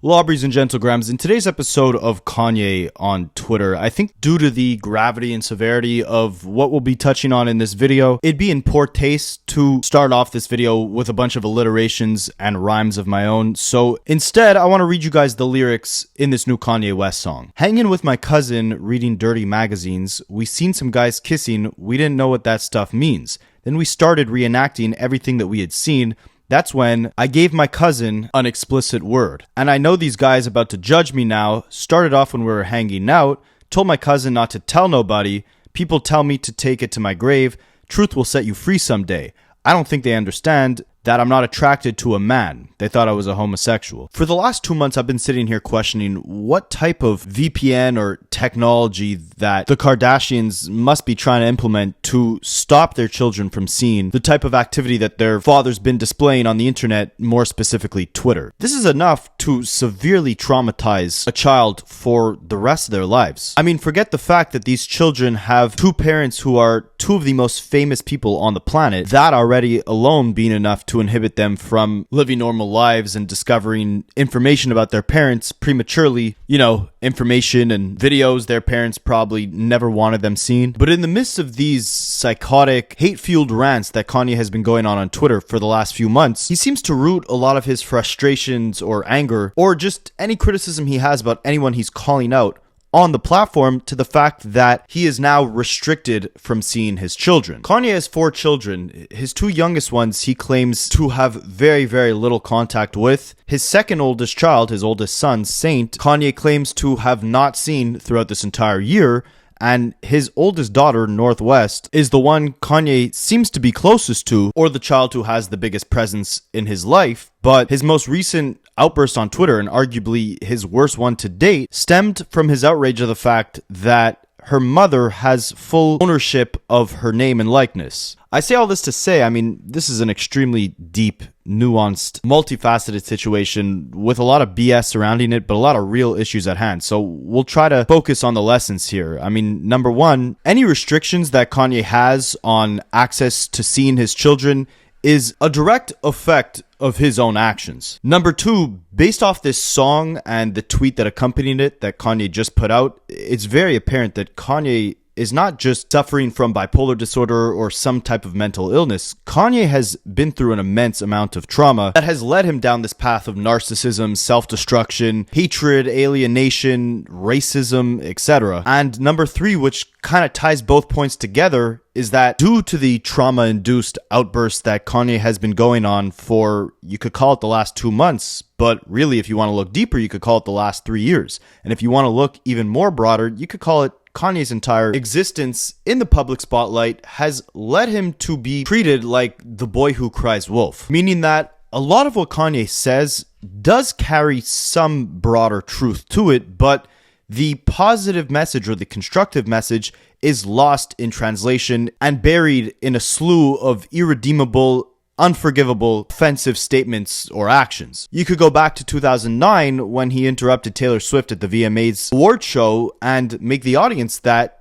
Lobbies and Gentlegrams, in today's episode of Kanye on Twitter, I think due to the gravity and severity of what we'll be touching on in this video, it'd be in poor taste to start off this video with a bunch of alliterations and rhymes of my own. So instead, I want to read you guys the lyrics in this new Kanye West song. Hanging with my cousin, reading dirty magazines, we seen some guys kissing, we didn't know what that stuff means. Then we started reenacting everything that we had seen. That's when I gave my cousin an explicit word. And I know these guys about to judge me now. Started off when we were hanging out. Told my cousin not to tell nobody. People tell me to take it to my grave. Truth will set you free someday. I don't think they understand that I'm not attracted to a man. They thought I was a homosexual. For the last 2 months, I've been sitting here questioning what type of VPN or technology that the Kardashians must be trying to implement to stop their children from seeing the type of activity that their father's been displaying on the internet, more specifically Twitter. This is enough to severely traumatize a child for the rest of their lives. I mean, forget the fact that these children have two parents who are two of the most famous people on the planet. That already alone being enough to inhibit them from living normal lives and discovering information about their parents prematurely, information and videos their parents probably never wanted them seen. But in the midst of these psychotic, hate-fueled rants that Kanye has been going on Twitter for the last few months, he seems to root a lot of his frustrations or anger or just any criticism he has about anyone he's calling out on the platform to the fact that he is now restricted from seeing his children. Kanye has 4 children. His 2 youngest ones he claims to have very, very little contact with. His second oldest child, his oldest son, Saint, Kanye claims to have not seen throughout this entire year. And his oldest daughter, Northwest, is the one Kanye seems to be closest to, or the child who has the biggest presence in his life. But his most recent outburst on Twitter, and arguably his worst one to date, stemmed from his outrage of the fact that her mother has full ownership of her name and likeness. I say all this to say, this is an extremely deep, nuanced, multifaceted situation with a lot of BS surrounding it, but a lot of real issues at hand. So we'll try to focus on the lessons here. Number one, any restrictions that Kanye has on access to seeing his children is a direct effect of his own actions. Number two, based off this song and the tweet that accompanied it that Kanye just put out, it's very apparent that Kanye is not just suffering from bipolar disorder or some type of mental illness. Kanye has been through an immense amount of trauma that has led him down this path of narcissism, self-destruction, hatred, alienation, racism, etc. And number three, which kind of ties both points together, is that due to the trauma-induced outbursts that Kanye has been going on for, you could call it the last 2 months, but really if you want to look deeper, you could call it the last 3 years. And if you want to look even more broader, you could call it Kanye's entire existence in the public spotlight has led him to be treated like the boy who cries wolf. Meaning that a lot of what Kanye says does carry some broader truth to it, but the positive message or the constructive message is lost in translation and buried in a slew of irredeemable, unforgivable, offensive statements or actions. You could go back to 2009 when he interrupted Taylor Swift at the VMAs award show and make the audience that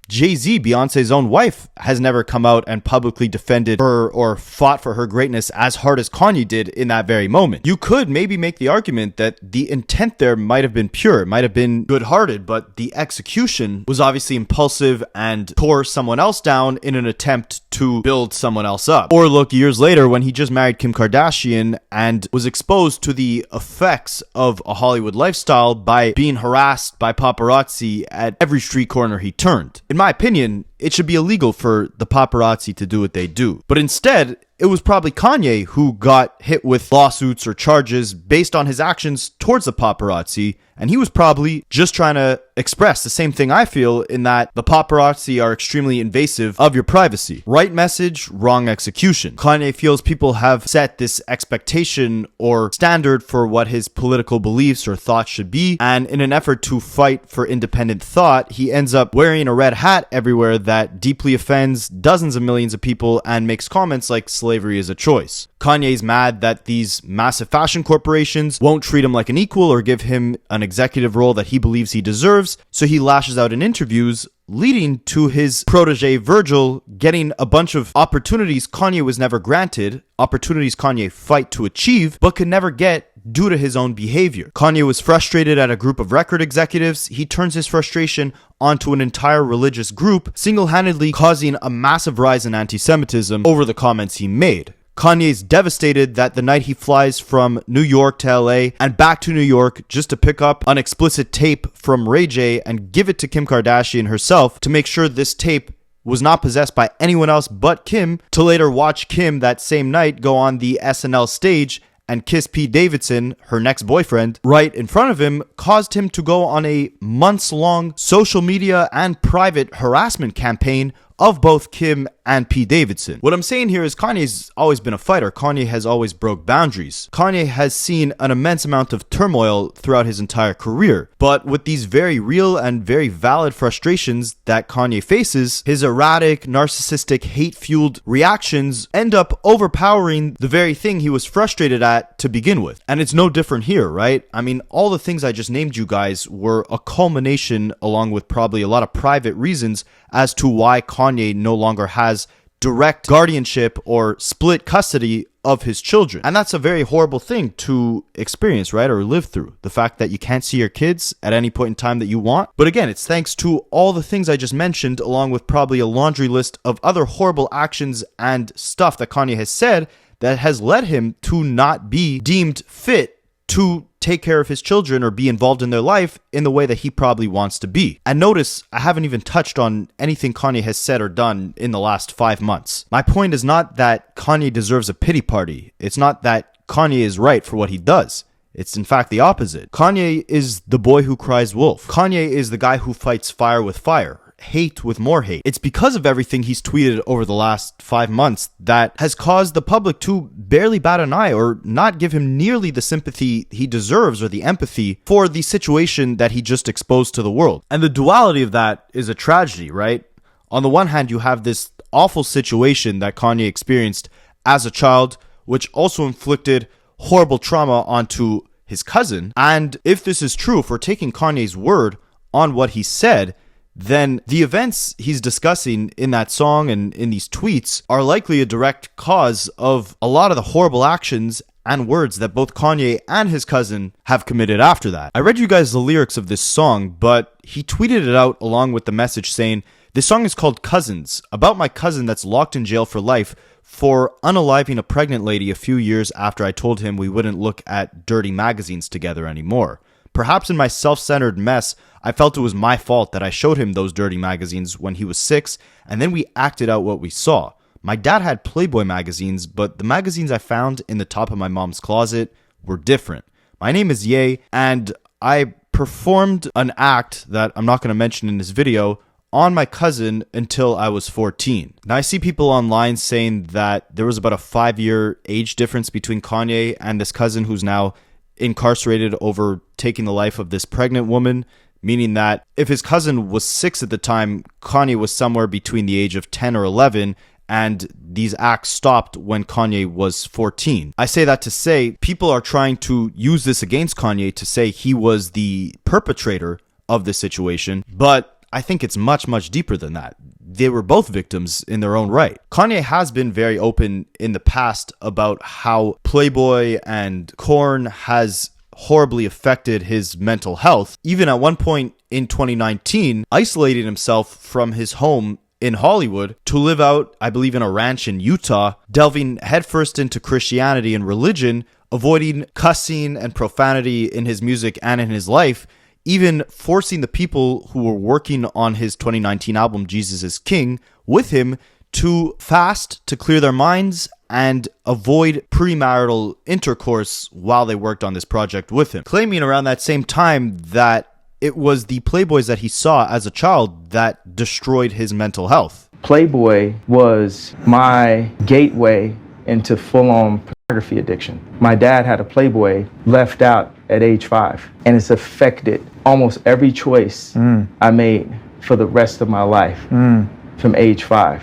Jay-Z, Beyonce's own wife, has never come out and publicly defended her or fought for her greatness as hard as Kanye did in that very moment. You could maybe make the argument that the intent there might have been pure, it might have been good-hearted, but the execution was obviously impulsive and tore someone else down in an attempt to build someone else up. Or look years later when he just married Kim Kardashian and was exposed to the effects of a Hollywood lifestyle by being harassed by paparazzi at every street corner he turned. In my opinion, it should be illegal for the paparazzi to do what they do. But instead, it was probably Kanye who got hit with lawsuits or charges based on his actions towards the paparazzi, and he was probably just trying to express the same thing I feel, in that the paparazzi are extremely invasive of your privacy. Right message, wrong execution. Kanye feels people have set this expectation or standard for what his political beliefs or thoughts should be, and in an effort to fight for independent thought, he ends up wearing a red hat everywhere that deeply offends dozens of millions of people and makes comments like slavery is a choice. Kanye's mad that these massive fashion corporations won't treat him like an equal or give him an executive role that he believes he deserves, so he lashes out in interviews, leading to his protege Virgil getting a bunch of opportunities Kanye was never granted, opportunities Kanye fight to achieve, but could never get due to his own behavior. Kanye was frustrated at a group of record executives. He turns his frustration onto an entire religious group, single-handedly causing a massive rise in anti-Semitism over the comments he made. Kanye's devastated that the night he flies from New York to LA and back to New York just to pick up an explicit tape from Ray J and give it to Kim Kardashian herself to make sure this tape was not possessed by anyone else but Kim, to later watch Kim that same night go on the SNL stage and kiss Pete Davidson, her next boyfriend, right in front of him, caused him to go on a months-long social media and private harassment campaign of both Kim and Pete Davidson. What I'm saying here is Kanye's always been a fighter. Kanye has always broke boundaries. Kanye has seen an immense amount of turmoil throughout his entire career. But with these very real and very valid frustrations that Kanye faces, his erratic, narcissistic, hate-fueled reactions end up overpowering the very thing he was frustrated at to begin with. And it's no different here, right? I mean, all the things I just named you guys were a culmination, along with probably a lot of private reasons, as to why Kanye no longer has direct guardianship or split custody of his children. And that's a very horrible thing to experience, right? Or live through. The fact that you can't see your kids at any point in time that you want. But again, it's thanks to all the things I just mentioned, along with probably a laundry list of other horrible actions and stuff that Kanye has said, that has led him to not be deemed fit to take care of his children or be involved in their life in the way that he probably wants to be. And notice, I haven't even touched on anything Kanye has said or done in the last 5 months. My point is not that Kanye deserves a pity party. It's not that Kanye is right for what he does. It's in fact the opposite. Kanye is the boy who cries wolf. Kanye is the guy who fights fire with fire, hate with more hate. It's because of everything he's tweeted over the last 5 months that has caused the public to barely bat an eye or not give him nearly the sympathy he deserves or the empathy for the situation that he just exposed to the world. And the duality of that is a tragedy, right? On the one hand, you have this awful situation that Kanye experienced as a child, which also inflicted horrible trauma onto his cousin. And if this is true, if we're taking Kanye's word on what he said, then the events he's discussing in that song and in these tweets are likely a direct cause of a lot of the horrible actions and words that both Kanye and his cousin have committed after that. I read you guys the lyrics of this song, but he tweeted it out along with the message saying, "This song is called Cousins, about my cousin that's locked in jail for life for unaliving a pregnant lady a few years after I told him we wouldn't look at dirty magazines together anymore. Perhaps in my self-centered mess, I felt it was my fault that I showed him those dirty magazines when he was 6, and then we acted out what we saw. My dad had Playboi magazines, but the magazines I found in the top of my mom's closet were different. My name is Ye, and I performed an act that I'm not going to mention in this video on my cousin until I was 14. Now, I see people online saying that there was about a 5-year age difference between Kanye and this cousin who's now incarcerated over taking the life of this pregnant woman, meaning that if his cousin was 6 at the time, Kanye was somewhere between the age of 10 or 11, and these acts stopped when Kanye was 14. I say that to say people are trying to use this against Kanye to say he was the perpetrator of this situation, but I think it's much, much deeper than that. They were both victims in their own right. Kanye has been very open in the past about how Playboi and Korn has horribly affected his mental health. Even at one point in 2019, isolating himself from his home in Hollywood to live out, I believe, in a ranch in Utah, delving headfirst into Christianity and religion, avoiding cussing and profanity in his music and in his life, even forcing the people who were working on his 2019 album, Jesus is King, with him to fast to clear their minds and avoid premarital intercourse while they worked on this project with him. Claiming around that same time that it was the Playboys that he saw as a child that destroyed his mental health. Playboi was my gateway into full-on pornography addiction. My dad had a Playboi left out at age 5, and it's affected almost every choice I made for the rest of my life from age 5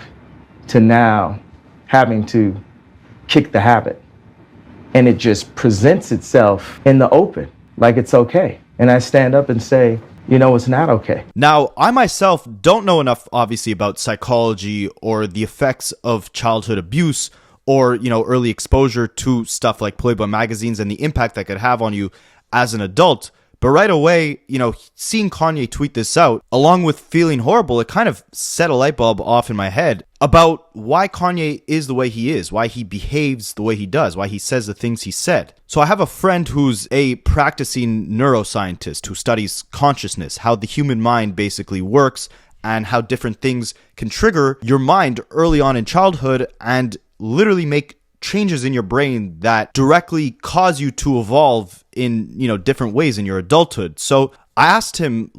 to now having to kick the habit. And it just presents itself in the open like it's okay. And I stand up and say, you know, it's not okay. Now, I myself don't know enough, obviously, about psychology or the effects of childhood abuse or, early exposure to stuff like Playboy magazines and the impact that could have on you as an adult. But right away, seeing Kanye tweet this out, along with feeling horrible, it kind of set a light bulb off in my head about why Kanye is the way he is, why he behaves the way he does, why he says the things he said. So I have a friend who's a practicing neuroscientist who studies consciousness, how the human mind basically works, and how different things can trigger your mind early on in childhood and literally make changes in your brain that directly cause you to evolve in, different ways in your adulthood. So I asked him,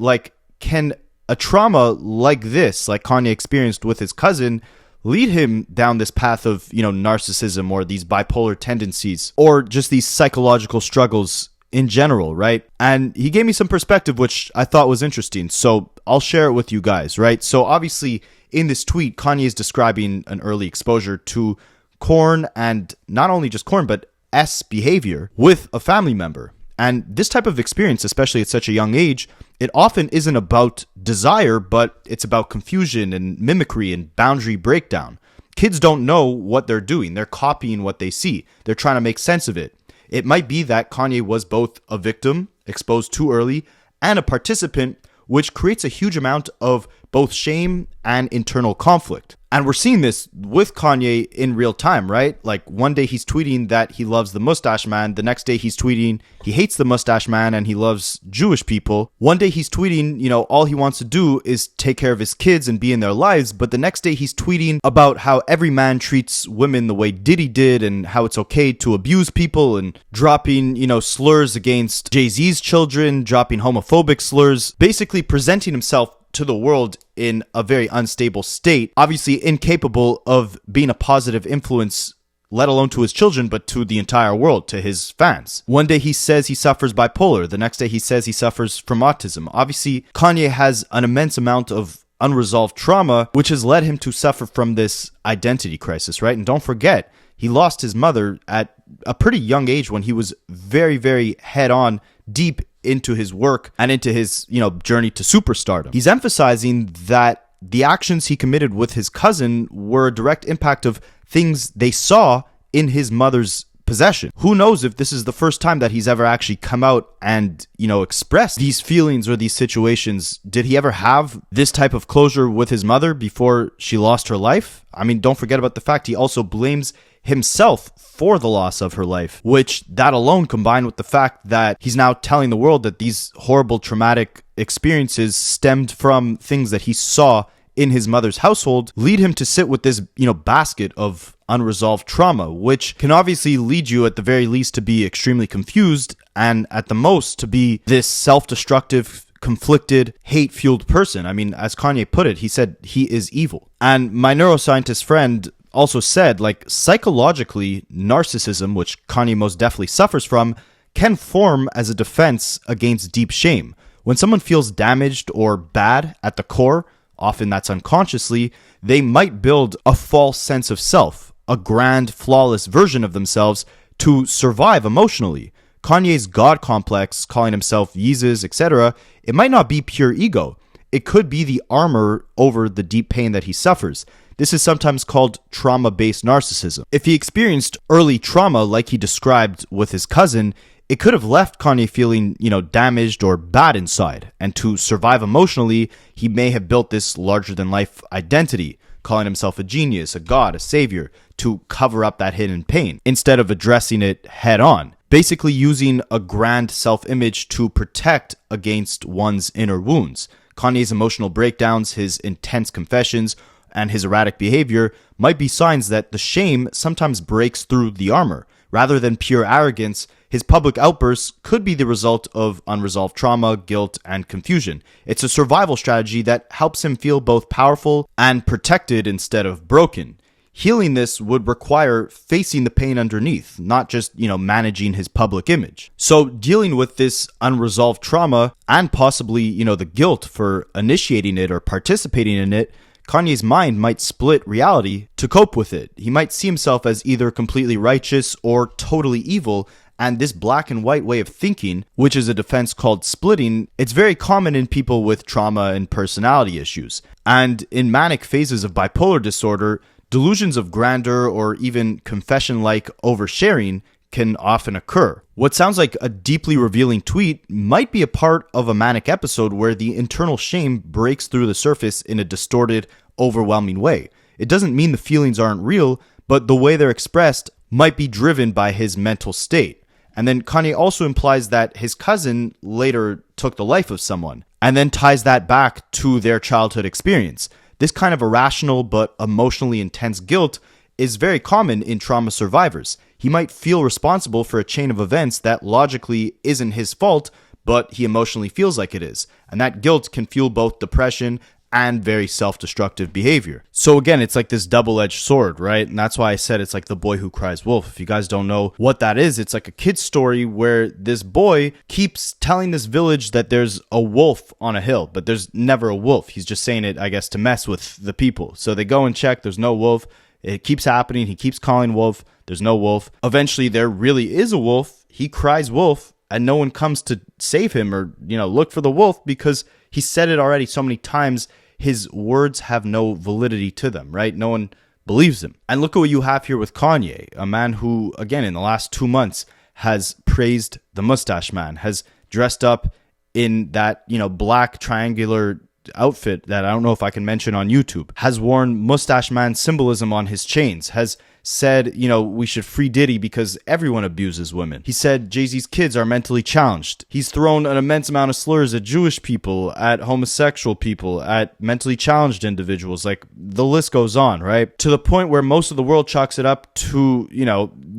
can a trauma like this, like Kanye experienced with his cousin, lead him down this path of, narcissism or these bipolar tendencies or just these psychological struggles in general, right? And he gave me some perspective, which I thought was interesting. So I'll share it with you guys, right? So obviously in this tweet, Kanye is describing an early exposure to corn, and not only just corn, but S behavior with a family member. And this type of experience, especially at such a young age, it often isn't about desire, but it's about confusion and mimicry and boundary breakdown. Kids don't know what they're doing. They're copying what they see. They're trying to make sense of it. It might be that Kanye was both a victim, exposed too early, and a participant, which creates a huge amount of both shame and internal conflict. And we're seeing this with Kanye in real time, right? Like one day he's tweeting that he loves the mustache man. The next day he's tweeting he hates the mustache man and he loves Jewish people. One day he's tweeting, all he wants to do is take care of his kids and be in their lives. But the next day he's tweeting about how every man treats women the way Diddy did and how it's okay to abuse people and dropping, slurs against Jay-Z's children, dropping homophobic slurs, basically presenting himself to the world in a very unstable state, obviously incapable of being a positive influence, let alone to his children, but to the entire world, to his fans. One day he says he suffers bipolar. The next day he says he suffers from autism. Obviously, Kanye has an immense amount of unresolved trauma, which has led him to suffer from this identity crisis, right? And don't forget, he lost his mother at a pretty young age when he was very, very head-on, deep into his work and into his, journey to superstardom. He's emphasizing that the actions he committed with his cousin were a direct impact of things they saw in his mother's possession. Who knows if this is the first time that he's ever actually come out and, expressed these feelings or these situations. Did he ever have this type of closure with his mother before she lost her life? I mean, don't forget about the fact he also blames himself for the loss of her life, which that alone, combined with the fact that he's now telling the world that these horrible traumatic experiences stemmed from things that he saw in his mother's household, lead him to sit with this, basket of unresolved trauma, which can obviously lead you at the very least to be extremely confused and at the most to be this self-destructive, conflicted, hate-fueled person. I mean, as Kanye put it, he said he is evil. And my neuroscientist friend also said, psychologically, narcissism, which Kanye most definitely suffers from, can form as a defense against deep shame. When someone feels damaged or bad at the core, often that's unconsciously, they might build a false sense of self, a grand, flawless version of themselves to survive emotionally. Kanye's God complex, calling himself Yeezus, etc., it might not be pure ego. It could be the armor over the deep pain that he suffers. This is sometimes called trauma-based narcissism. If he experienced early trauma like he described with his cousin, it could have left Kanye feeling, damaged or bad inside. And to survive emotionally, he may have built this larger-than-life identity, calling himself a genius, a god, a savior, to cover up that hidden pain, instead of addressing it head-on. Basically using a grand self-image to protect against one's inner wounds. Kanye's emotional breakdowns, his intense confessions, and his erratic behavior might be signs that the shame sometimes breaks through the armor. Rather than pure arrogance, his public outbursts could be the result of unresolved trauma, guilt, and confusion. It's a survival strategy that helps him feel both powerful and protected instead of broken. Healing this would require facing the pain underneath, not just, managing his public image. So dealing with this unresolved trauma and possibly, the guilt for initiating it or participating in it, Kanye's mind might split reality to cope with it. He might see himself as either completely righteous or totally evil, and this black and white way of thinking, which is a defense called splitting, it's very common in people with trauma and personality issues. And in manic phases of bipolar disorder, delusions of grandeur or even confession-like oversharing can often occur. What sounds like a deeply revealing tweet might be a part of a manic episode where the internal shame breaks through the surface in a distorted, overwhelming way. It doesn't mean the feelings aren't real, but the way they're expressed might be driven by his mental state. And then Kanye also implies that his cousin later took the life of someone, and then ties that back to their childhood experience. This kind of irrational but emotionally intense guilt is very common in trauma survivors. He might feel responsible for a chain of events that logically isn't his fault, but he emotionally feels like it is. And that guilt can fuel both depression and very self-destructive behavior. So again, it's like this double-edged sword, right? And that's why I said it's like the boy who cries wolf. If you guys don't know what that is, it's like a kid's story where this boy keeps telling this village that there's a wolf on a hill, but there's never a wolf. He's just saying it, I guess, to mess with the people. So they go and check, there's no wolf. It keeps happening. He keeps calling wolf. There's no wolf. Eventually, there really is a wolf. He cries wolf, and no one comes to save him or, look for the wolf because he said it already so many times. His words have no validity to them, right? No one believes him. And look at what you have here with Kanye, a man who, again, in the last 2 months has praised the mustache man, has dressed up in that, black triangular outfit that I don't know if I can mention on YouTube, has worn mustache man symbolism on his chains, has said, we should free Diddy because everyone abuses women. He said Jay-Z's kids are mentally challenged. He's thrown an immense amount of slurs at Jewish people, at homosexual people, at mentally challenged individuals. Like, the list goes on, right? To the point where most of the world chalks it up to,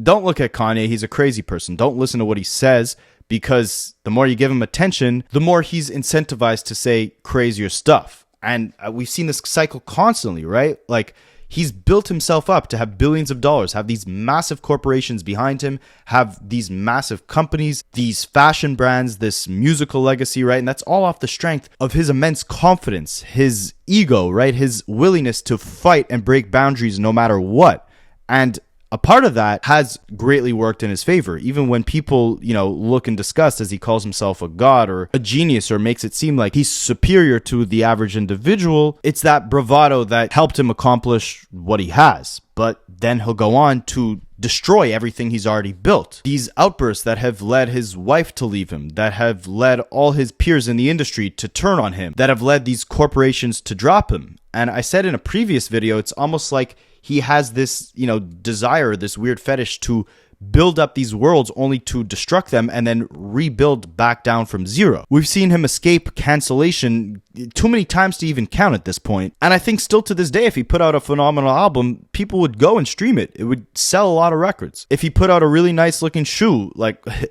don't look at Kanye. He's a crazy person. Don't listen to what he says, because the more you give him attention, the more he's incentivized to say crazier stuff. And we've seen this cycle constantly, right? Like, he's built himself up to have billions of dollars, have these massive corporations behind him, have these massive companies, these fashion brands, this musical legacy, right? And that's all off the strength of his immense confidence, his ego, right? His willingness to fight and break boundaries no matter what. And a part of that has greatly worked in his favor. Even when people, look in disgust as he calls himself a god or a genius or makes it seem like he's superior to the average individual, it's that bravado that helped him accomplish what he has. But then he'll go on to destroy everything he's already built. These outbursts that have led his wife to leave him, that have led all his peers in the industry to turn on him, that have led these corporations to drop him. And I said in a previous video, it's almost like he has this, desire, this weird fetish to build up these worlds only to destruct them and then rebuild back down from zero. We've seen him escape cancellation too many times to even count at this point. And I think still to this day, if he put out a phenomenal album, people would go and stream it. It would sell a lot of records. If he put out a really nice looking shoe,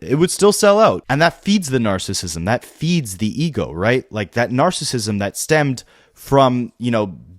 it would still sell out. And that feeds the narcissism. That feeds the ego, right? Like that narcissism that stemmed from,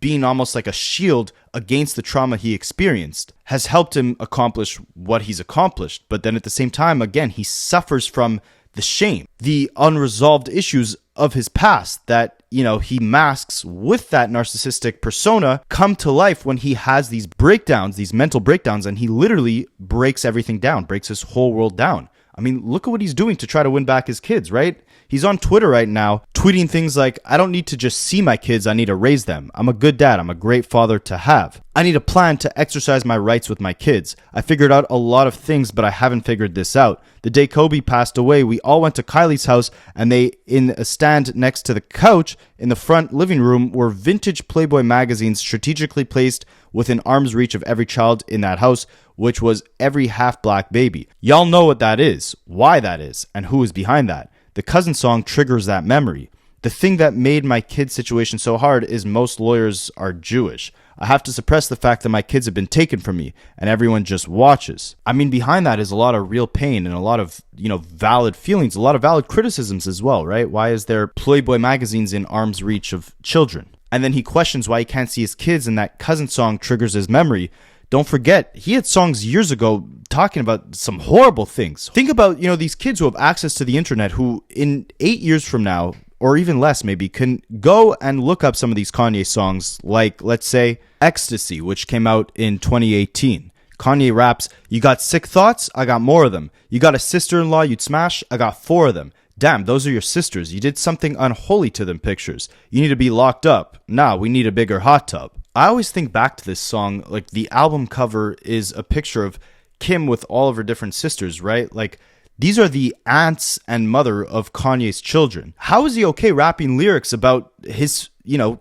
being almost like a shield against the trauma he experienced has helped him accomplish what he's accomplished. But then at the same time, again, he suffers from the shame, the unresolved issues of his past that, he masks with that narcissistic persona come to life when he has these breakdowns, these mental breakdowns, and he literally breaks everything down, breaks his whole world down. I mean, look at what he's doing to try to win back his kids, right? He's on Twitter right now, tweeting things like, I don't need to just see my kids, I need to raise them. I'm a good dad, I'm a great father to have. I need a plan to exercise my rights with my kids. I figured out a lot of things, but I haven't figured this out. The day Kobe passed away, we all went to Kylie's house, and they, in a stand next to the couch in the front living room, were vintage Playboi magazines strategically placed within arm's reach of every child in that house, which was every half-black baby. Y'all know what that is, why that is, and who is behind that. The cousin song triggers that memory. The thing that made my kid's situation so hard is most lawyers are Jewish. I have to suppress the fact that my kids have been taken from me and everyone just watches. I mean, behind that is a lot of real pain and a lot of, valid feelings, a lot of valid criticisms as well, right? Why is there Playboi magazines in arm's reach of children? And then he questions why he can't see his kids and that cousin song triggers his memory. Don't forget, he had songs years ago talking about some horrible things. Think about, these kids who have access to the internet who in 8 years from now, or even less maybe, can go and look up some of these Kanye songs like, let's say, Ecstasy, which came out in 2018. Kanye raps, you got sick thoughts? I got more of them. You got a sister-in-law you'd smash? I got 4 of them. Damn, those are your sisters. You did something unholy to them pictures. You need to be locked up. Nah, we need a bigger hot tub. I always think back to this song, like the album cover is a picture of Kim with all of her different sisters, right? Like, these are the aunts and mother of Kanye's children. How is he okay rapping lyrics about his,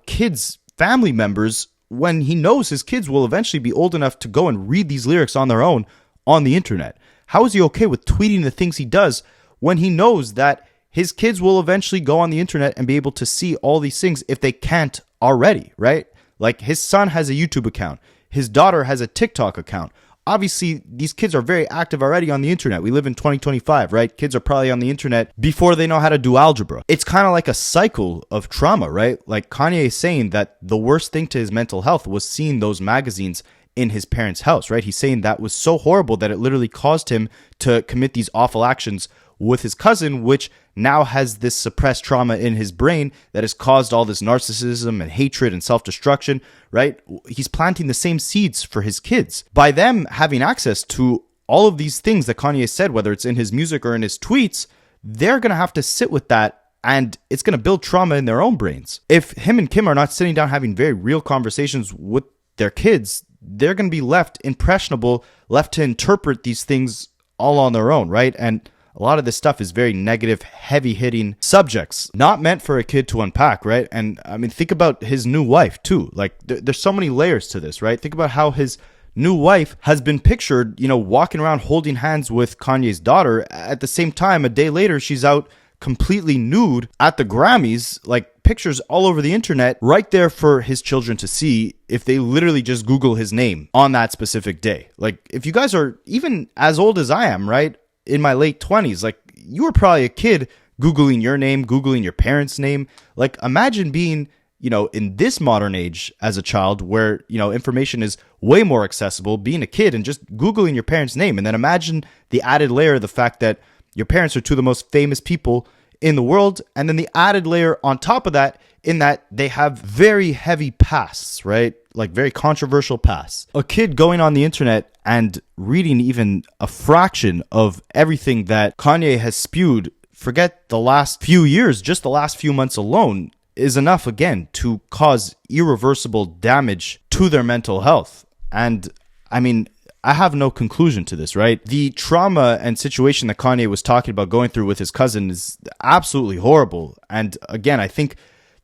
kids, family members, when he knows his kids will eventually be old enough to go and read these lyrics on their own on the internet? How is he okay with tweeting the things he does when he knows that his kids will eventually go on the internet and be able to see all these things if they can't already, right? Like, his son has a YouTube account. His daughter has a TikTok account. Obviously, these kids are very active already on the internet. We live in 2025, right? Kids are probably on the internet before they know how to do algebra. It's kind of like a cycle of trauma, right? Like, Kanye is saying that the worst thing to his mental health was seeing those magazines in his parents' house, right? He's saying that was so horrible that it literally caused him to commit these awful actions with his cousin, which now has this suppressed trauma in his brain that has caused all this narcissism and hatred and self-destruction, right? He's planting the same seeds for his kids. By them having access to all of these things that Kanye said, whether it's in his music or in his tweets, they're going to have to sit with that, and it's going to build trauma in their own brains. If him and Kim are not sitting down having very real conversations with their kids, they're going to be left impressionable, left to interpret these things all on their own, right? And a lot of this stuff is very negative, heavy-hitting subjects, not meant for a kid to unpack, right? And I mean, think about his new wife, too. Like, there's so many layers to this, right? Think about how his new wife has been pictured, walking around holding hands with Kanye's daughter. At the same time, a day later, she's out completely nude at the Grammys, like pictures all over the internet, right there for his children to see if they literally just Google his name on that specific day. Like, if you guys are even as old as I am, right? In my late 20s, like, you were probably a kid Googling your name, Googling your parents' name. Like, imagine being, in this modern age as a child where, information is way more accessible, being a kid and just Googling your parents' name. And then imagine the added layer of the fact that your parents are two of the most famous people in the world. And then the added layer on top of that, in that they have very heavy pasts, right? Like, very controversial pasts. A kid going on the internet and reading even a fraction of everything that Kanye has spewed, forget the last few years, just the last few months alone, is enough, again, to cause irreversible damage to their mental health. And I mean, I have no conclusion to this, right? The trauma and situation that Kanye was talking about going through with his cousin is absolutely horrible. And again, I think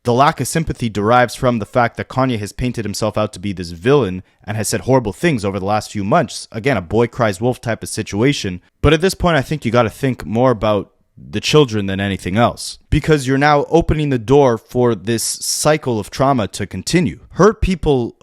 the lack of sympathy derives from the fact that Kanye has painted himself out to be this villain and has said horrible things over the last few months. Again, a boy cries wolf type of situation. But at this point, I think you got to think more about the children than anything else, because you're now opening the door for this cycle of trauma to continue. Hurt people,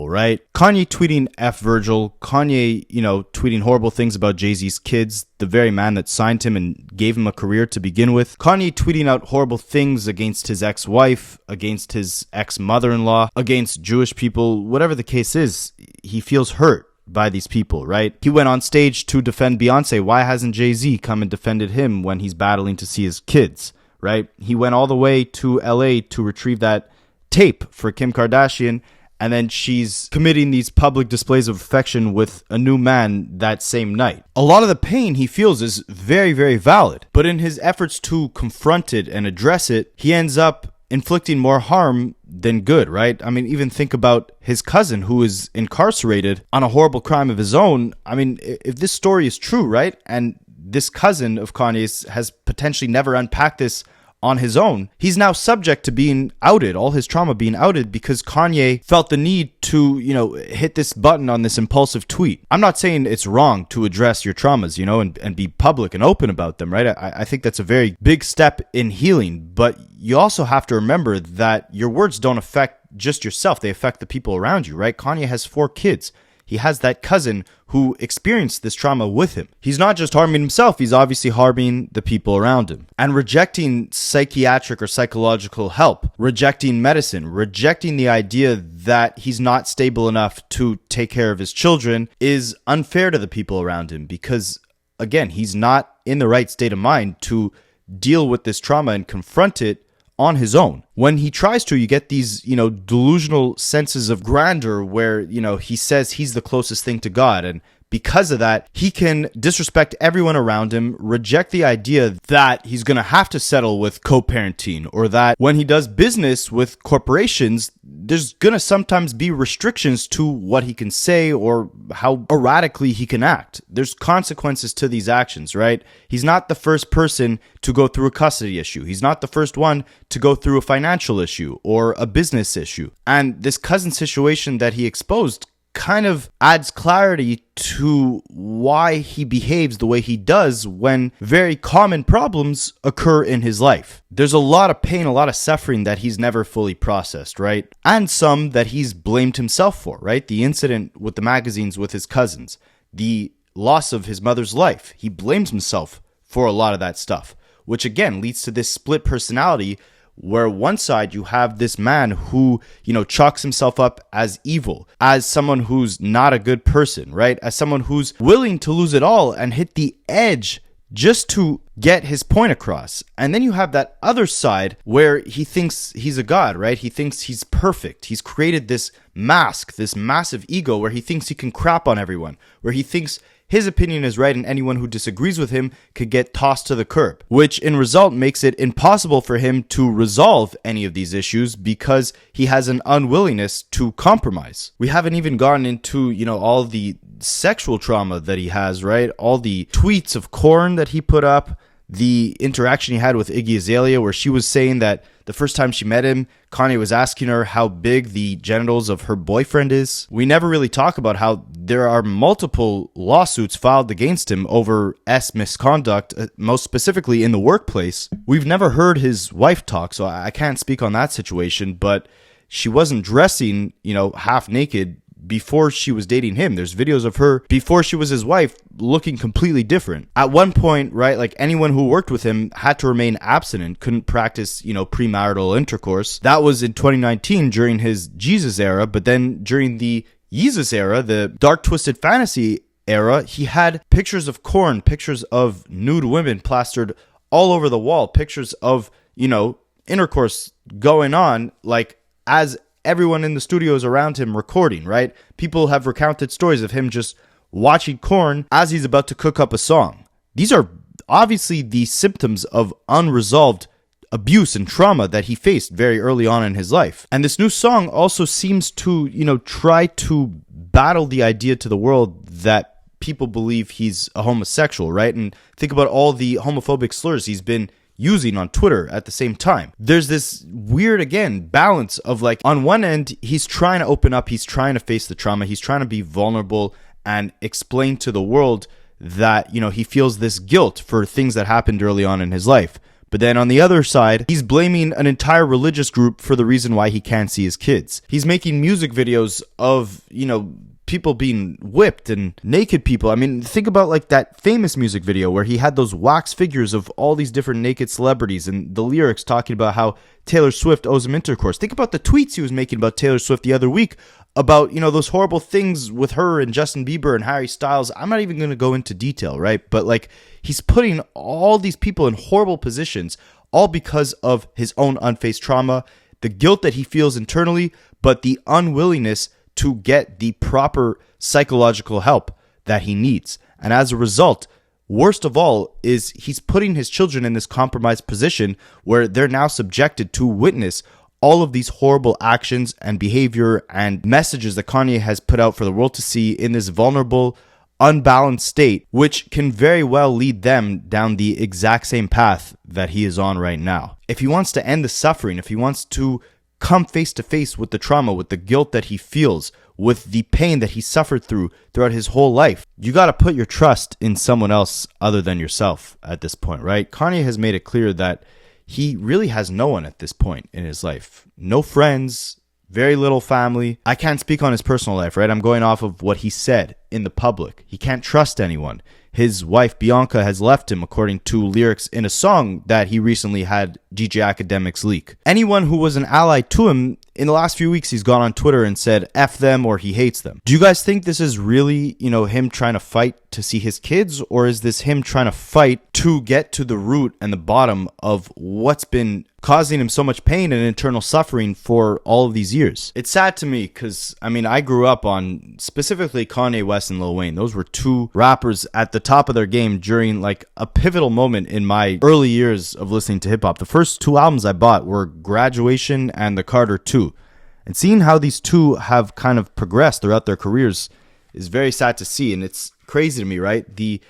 right? Kanye tweeting F Virgil, Kanye, tweeting horrible things about Jay-Z's kids, the very man that signed him and gave him a career to begin with. Kanye tweeting out horrible things against his ex-wife, against his ex-mother-in-law, against Jewish people, whatever the case is, he feels hurt by these people, right? He went on stage to defend Beyonce. Why hasn't Jay-Z come and defended him when he's battling to see his kids, right? He went all the way to LA to retrieve that tape for Kim Kardashian, and then she's committing these public displays of affection with a new man that same night. A lot of the pain he feels is very, very valid, but in his efforts to confront it and address it, he ends up inflicting more harm than good, right? I mean, even think about his cousin who is incarcerated on a horrible crime of his own. I mean, if this story is true, right? And this cousin of Kanye's has potentially never unpacked this on his own, he's now subject to being outed, all his trauma being outed, because Kanye felt the need to, hit this button on this impulsive tweet. I'm not saying it's wrong to address your traumas, and be public and open about them, right? I think that's a very big step in healing, but you also have to remember that your words don't affect just yourself. They affect the people around you, right? Kanye has 4 kids. He has that cousin who experienced this trauma with him. He's not just harming himself, he's obviously harming the people around him. And rejecting psychiatric or psychological help, rejecting medicine, rejecting the idea that he's not stable enough to take care of his children is unfair to the people around him, because, again, he's not in the right state of mind to deal with this trauma and confront it on his own. When he tries to, you get these, delusional senses of grandeur where, he says he's the closest thing to God and because of that, he can disrespect everyone around him, reject the idea that he's going to have to settle with co-parenting, or that when he does business with corporations, there's going to sometimes be restrictions to what he can say or how erratically he can act. There's consequences to these actions, right? He's not the first person to go through a custody issue. He's not the first one to go through a financial issue or a business issue. And this cousin situation that he exposed kind of adds clarity to why he behaves the way he does when very common problems occur in his life. There's a lot of pain, a lot of suffering that he's never fully processed, right? And some that he's blamed himself for, right? The incident with the magazines with his cousins, the loss of his mother's life. He blames himself for a lot of that stuff, which again leads to this split personality where one side you have this man who, chalks himself up as evil, as someone who's not a good person, right? As someone who's willing to lose it all and hit the edge just to get his point across. And then you have that other side where he thinks he's a god, right? He thinks he's perfect. He's created this mask, this massive ego where he thinks he can crap on everyone, where he thinks his opinion is right and anyone who disagrees with him could get tossed to the curb, which in result makes it impossible for him to resolve any of these issues because he has an unwillingness to compromise. We haven't even gotten into, all the sexual trauma that he has, right? All the tweets of corn that he put up, the interaction he had with Iggy Azalea where she was saying that the first time she met him, Kanye was asking her how big the genitals of her boyfriend is. We never really talk about how there are multiple lawsuits filed against him over misconduct, most specifically in the workplace. We've never heard his wife talk, so I can't speak on that situation, but she wasn't dressing, half naked before she was dating him. There's videos of her before she was his wife looking completely different. At one point, right, like anyone who worked with him had to remain abstinent, couldn't practice, premarital intercourse. That was in 2019 during his Jesus era, but then during the Yeezus era, the dark twisted fantasy era, he had pictures of corn, pictures of nude women plastered all over the wall, pictures of, intercourse going on, like as everyone in the studios around him recording, right? People have recounted stories of him just watching corn as he's about to cook up a song. These are obviously the symptoms of unresolved abuse and trauma that he faced very early on in his life. And this new song also seems to, try to battle the idea to the world that people believe he's a homosexual, right? And think about all the homophobic slurs he's been using on Twitter at the same time. There's this weird, again, balance of like, on one end, he's trying to open up, he's trying to face the trauma, he's trying to be vulnerable and explain to the world that, he feels this guilt for things that happened early on in his life. But then on the other side, he's blaming an entire religious group for the reason why he can't see his kids. He's making music videos of, people being whipped and naked people. I mean, think about like that famous music video where he had those wax figures of all these different naked celebrities and the lyrics talking about how Taylor Swift owes him intercourse. Think about the tweets he was making about Taylor Swift the other week about, those horrible things with her and Justin Bieber and Harry Styles. I'm not even going to go into detail, right? But like, he's putting all these people in horrible positions, all because of his own unfaced trauma, the guilt that he feels internally, but the unwillingness to get the proper psychological help that he needs. And as a result, worst of all is he's putting his children in this compromised position where they're now subjected to witness all of these horrible actions and behavior and messages that Kanye has put out for the world to see in this vulnerable, unbalanced state, which can very well lead them down the exact same path that he is on right now. If he wants to end the suffering, if he wants to come face to face with the trauma, with the guilt that he feels, with the pain that he suffered throughout his whole life, you got to put your trust in someone else other than yourself at this point, right? Kanye has made it clear that he really has no one at this point in his life. No friends, very little family. I can't speak on his personal life, right? I'm going off of what he said in the public. He can't trust anyone. His wife, Bianca, has left him, according to lyrics in a song that he recently had DJ Akademiks leak. Anyone who was an ally to him, in the last few weeks, he's gone on Twitter and said F them or he hates them. Do you guys think this is really, him trying to fight to see his kids, or is this him trying to fight to get to the root and the bottom of what's been causing him so much pain and internal suffering for all of these years? It's sad to me because, I mean, I grew up on specifically Kanye West and Lil Wayne. Those were two rappers at the top of their game during like a pivotal moment in my early years of listening to hip hop. The first two albums I bought were Graduation and The Carter 2. And seeing how these two have kind of progressed throughout their careers is very sad to see. And it's crazy to me, right? The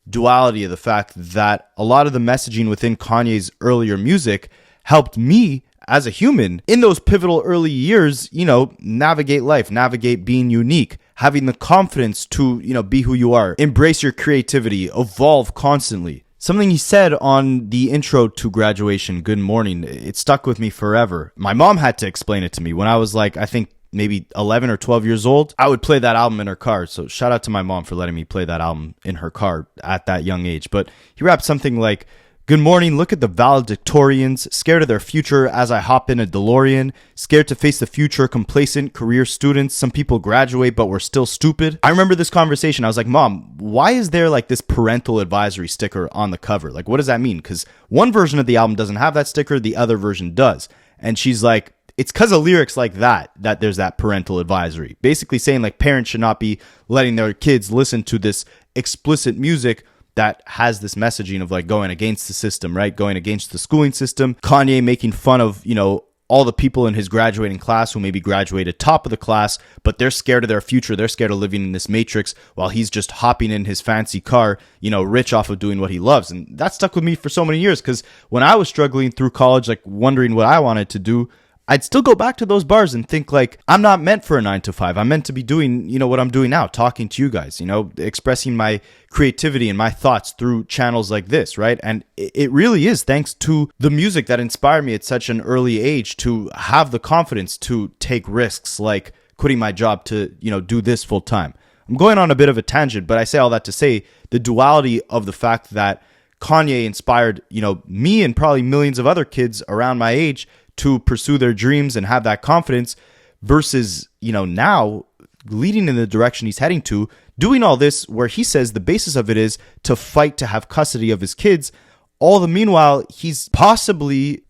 duality of the fact that a lot of the messaging within Kanye's earlier music helped me as a human in those pivotal early years, you know, navigate life, navigate being unique, having the confidence to, you know, be who you are, embrace your creativity, evolve constantly. Something he said on the intro to Graduation, Good Morning, it stuck with me forever. My mom had to explain it to me when I was like, I think maybe 11 or 12 years old. I would play that album in her car. So shout out to my mom for letting me play that album in her car at that young age. But he rapped something like, good morning, look at the valedictorians, scared of their future as I hop in a DeLorean, scared to face the future, complacent career students. Some people graduate, but we're still stupid. I remember this conversation. I was like, Mom, why is there like this parental advisory sticker on the cover? Like, what does that mean? Because one version of the album doesn't have that sticker, the other version does. And she's like, it's because of lyrics like that there's that parental advisory. Basically saying like parents should not be letting their kids listen to this explicit music that has this messaging of like going against the system, right? Going against the schooling system. Kanye making fun of, you know, all the people in his graduating class who maybe graduated top of the class, but they're scared of their future. They're scared of living in this matrix while he's just hopping in his fancy car, you know, rich off of doing what he loves. And that stuck with me for so many years because when I was struggling through college, like wondering what I wanted to do, I'd still go back to those bars and think like, I'm not meant for a 9 to 5. I'm meant to be doing, you know, what I'm doing now, talking to you guys, you know, expressing my creativity and my thoughts through channels like this, right? And it really is thanks to the music that inspired me at such an early age to have the confidence to take risks like quitting my job to, you know, do this full time. I'm going on a bit of a tangent, but I say all that to say the duality of the fact that Kanye inspired, you know, me and probably millions of other kids around my age to pursue their dreams and have that confidence versus, you know, now leading in the direction he's heading to, doing all this where he says the basis of it is to fight to have custody of his kids. All the meanwhile, he's probably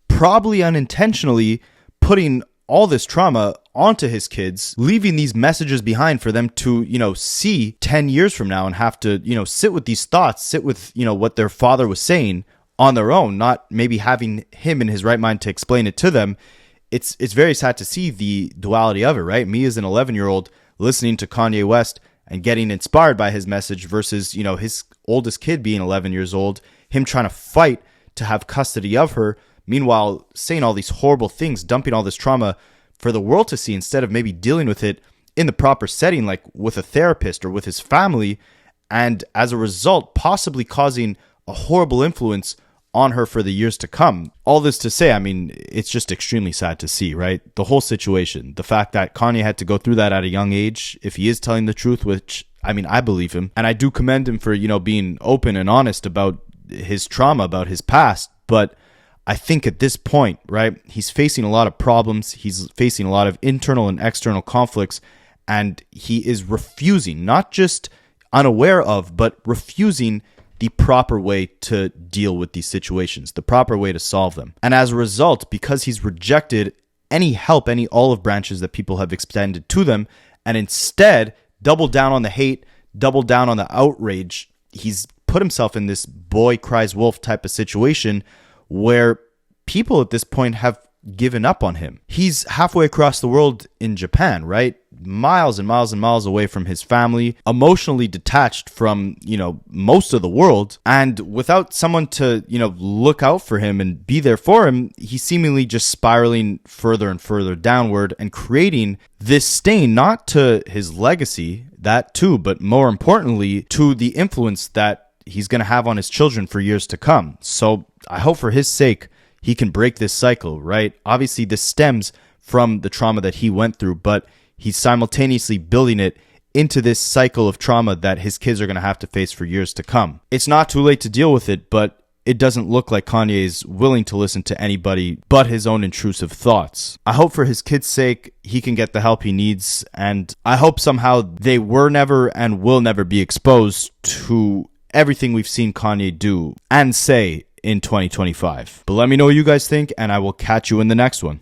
unintentionally putting all this trauma onto his kids, leaving these messages behind for them to, you know, see 10 years from now and have to, you know, sit with these thoughts, sit with, you know, what their father was saying on their own, not maybe having him in his right mind to explain it to them. It's very sad to see the duality of it, right? Me as an 11-year-old listening to Kanye West and getting inspired by his message versus, you know, his oldest kid being 11 years old, him trying to fight to have custody of her, meanwhile saying all these horrible things, dumping all this trauma for the world to see instead of maybe dealing with it in the proper setting, like with a therapist or with his family, and as a result, possibly causing a horrible influence on her for the years to come. All this to say, I mean, it's just extremely sad to see, right? The whole situation, the fact that Kanye had to go through that at a young age, if he is telling the truth, which, I mean, I believe him. And I do commend him for, you know, being open and honest about his trauma, about his past. But I think at this point, right, he's facing a lot of problems. He's facing a lot of internal and external conflicts. And he is refusing, not just unaware of, but refusing the proper way to deal with these situations, the proper way to solve them. And as a result, because he's rejected any help, any olive branches that people have extended to them, and instead doubled down on the hate, doubled down on the outrage, he's put himself in this boy cries wolf type of situation where people at this point have given up on him. He's halfway across the world in Japan, right? Miles and miles and miles away from his family, emotionally detached from, you know, most of the world. And without someone to, you know, look out for him and be there for him, he's seemingly just spiraling further and further downward and creating this stain, not to his legacy, that too, but more importantly, to the influence that he's going to have on his children for years to come. So I hope for his sake, he can break this cycle, right? Obviously, this stems from the trauma that he went through, but he's simultaneously building it into this cycle of trauma that his kids are going to have to face for years to come. It's not too late to deal with it, but it doesn't look like Kanye is willing to listen to anybody but his own intrusive thoughts. I hope for his kid's sake he can get the help he needs, and I hope somehow they were never and will never be exposed to everything we've seen Kanye do and say in 2025. But let me know what you guys think, and I will catch you in the next one.